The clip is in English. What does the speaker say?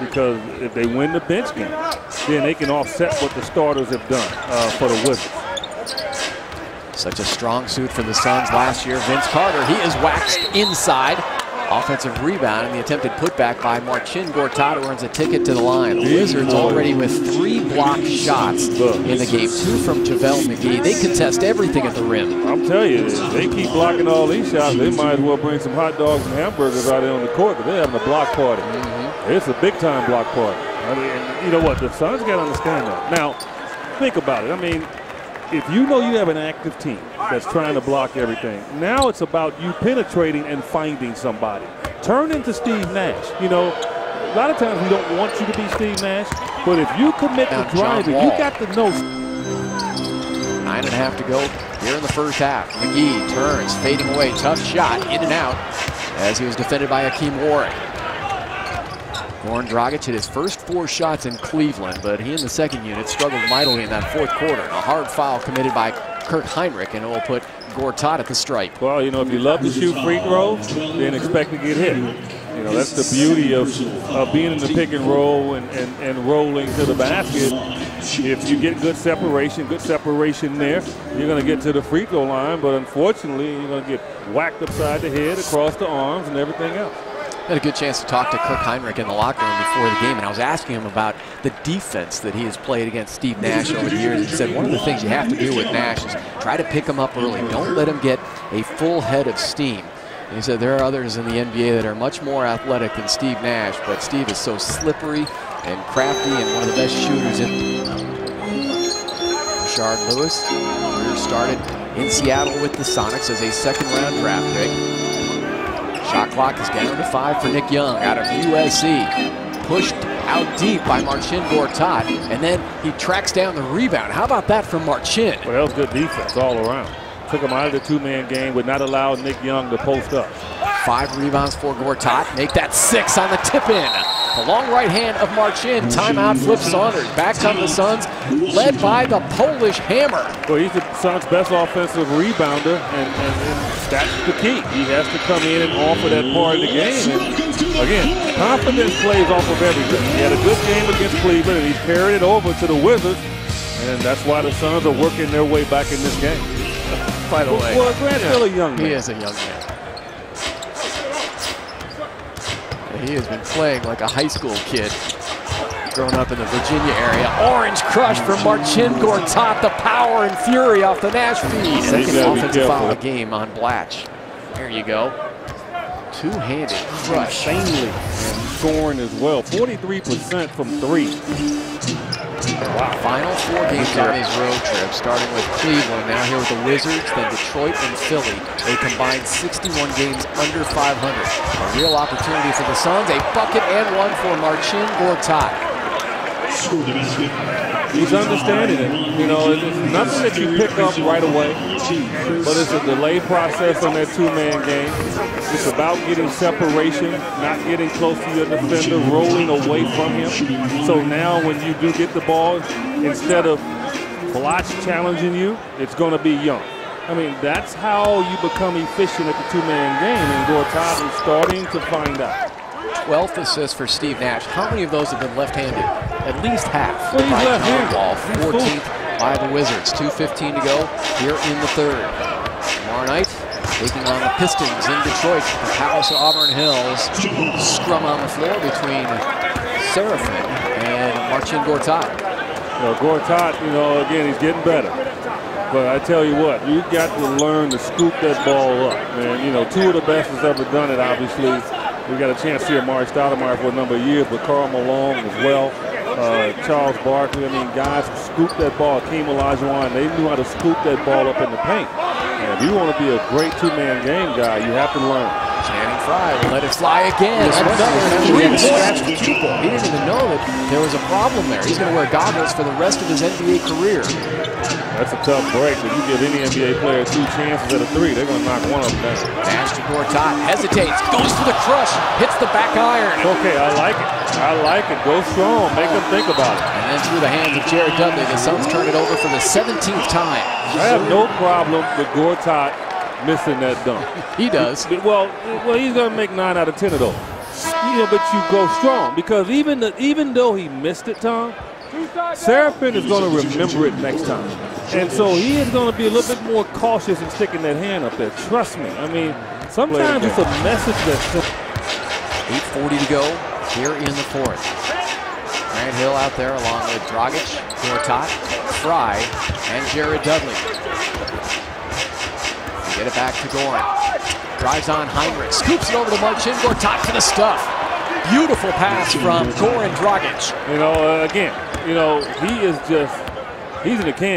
because if they win the bench game, then they can offset what the starters have done for the Wizards. Such a strong suit for the Suns last year. Vince Carter, he is waxed inside. Offensive rebound and the attempted putback by Marcin Gortat, who earns a ticket to the line. The Wizards already with 3 blocked shots in the game, 2 from JaVale McGee. They contest everything at the rim. I'm telling you, if they keep blocking all these shots, they might as well bring some hot dogs and hamburgers out there on the court, because they're having a block party. It's a big-time block party. I mean, and you know what? The Suns got to understand that. Now, think about it. I mean, if you know you have an active team that's trying to block everything, now it's about you penetrating and finding somebody. Turn into Steve Nash. You know, a lot of times we don't want you to be Steve Nash, but if you commit to driving, you got to know. 9.5 to go here in the first half. McGee turns, fading away, tough shot, in and out, as he was defended by Hakeem Warren. Goran Dragic hit his first 4 shots in Cleveland, but he in the second unit struggled mightily in that fourth quarter. A hard foul committed by Kirk Heinrich, and it will put Gortat at the stripe. Well, you know, if you love to shoot free throws, then expect to get hit. You know, that's the beauty of being in the pick and roll and rolling to the basket. If you get good separation there, you're going to get to the free throw line, but unfortunately, you're going to get whacked upside the head, across the arms, and everything else. I had a good chance to talk to Kirk Heinrich in the locker room before the game, and I was asking him about the defense that he has played against Steve Nash over the years. He said one of the things you have to do with Nash is try to pick him up early. Don't let him get a full head of steam. And he said there are others in the NBA that are much more athletic than Steve Nash, but Steve is so slippery and crafty and one of the best shooters in. Rashard Lewis, career started in Seattle with the Sonics as a second-round draft pick. Shot clock is down to 5 for Nick Young out of USC. Pushed out deep by Marcin Gortat, and then he tracks down the rebound. How about that from Marcin? Well, that was good defense all around. Took him out of the 2-man game, would not allow Nick Young to post up. 5 rebounds for Gortat. Make that 6 on the tip-in. The long right hand of Marcin. Timeout, Flip Saunders. Back come the Suns, led by the Polish Hammer. Well, he's the Suns' best offensive rebounder, and that's the key. He has to come in and offer that part of the game. And again, confidence plays off of everything. He had a good game against Cleveland, and he's carried it over to the Wizards, and that's why the Suns are working their way back in this game. By the way, well, Grant's still a young man. He is a young man. He has been playing like a high school kid, growing up in the Virginia area. Orange crush from Marcin Gortat, the power and fury off the Nash feed. Second offensive foul of the game on Blatch. There you go. Two-handed crush. Insanely. And scoring as well. 43% from 3. Wow. Final 4 games on his road trip, starting with Cleveland, now here with the Wizards, then Detroit and Philly. They combined 61 games under 500. A real opportunity for the Suns, a bucket and 1 for Marcin Gortat. He's understanding it. You know, it's nothing that you pick up right away, but it's a delay process on that 2-man game. It's about getting separation, not getting close to your defender, rolling away from him. So now when you do get the ball, instead of Blatch challenging you, it's going to be Young. I mean, that's how you become efficient at the 2-man game, and Gortat is starting to find out. 12th assist for Steve Nash. How many of those have been left-handed? At least half. Well, he's left-handed. 14th by the Wizards. 2:15 to go here in the third. Tomorrow night, taking on the Pistons in Detroit. The Palace of Auburn Hills. Scrum on the floor between Serafin and Marcin Gortat. Gortat, you know, again, he's getting better. But I tell you what, you got to learn to scoop that ball up. And, you know, 2 of the best has ever done it, obviously. We got a chance to see Amari Stoudemire for a number of years, but Karl Malone as well. Charles Barkley, I mean, guys who scooped that ball. Hakeem Olajuwon, they knew how to scoop that ball up in the paint. And if you want to be a great 2-man game guy, you have to learn. Channing Frye will let it fly again. He didn't even know that there was a problem there. He's going to wear goggles for the rest of his NBA career. That's a tough break. If you give any NBA player 2 chances at a 3, they're going to knock one of them down. Nash to Gortat, hesitates, goes for the crush, hits the back iron. Okay, I like it. I like it. Go strong. Make them think about it. And then through the hands of Jared Dudley, the Suns turn it over for the 17th time. I have no problem with Gortat missing that dunk. He does. Well, he's going to make 9 out of 10 of those. but you go strong, because even though he missed it, Tom, Seraphin is going to remember it next time. And so he is going to be a little bit more cautious in sticking that hand up there. Trust me. I mean, sometimes it's a message that's... 8:40 to go here in the fourth. Grant Hill out there along with Dragic, Gortat, Fry, and Jared Dudley. They get it back to Goran. Drives on Heinrich, scoops it over to Marcin. Gortat for the stuff. Beautiful pass from Goran Dragic. Again, he is just, he's in the can.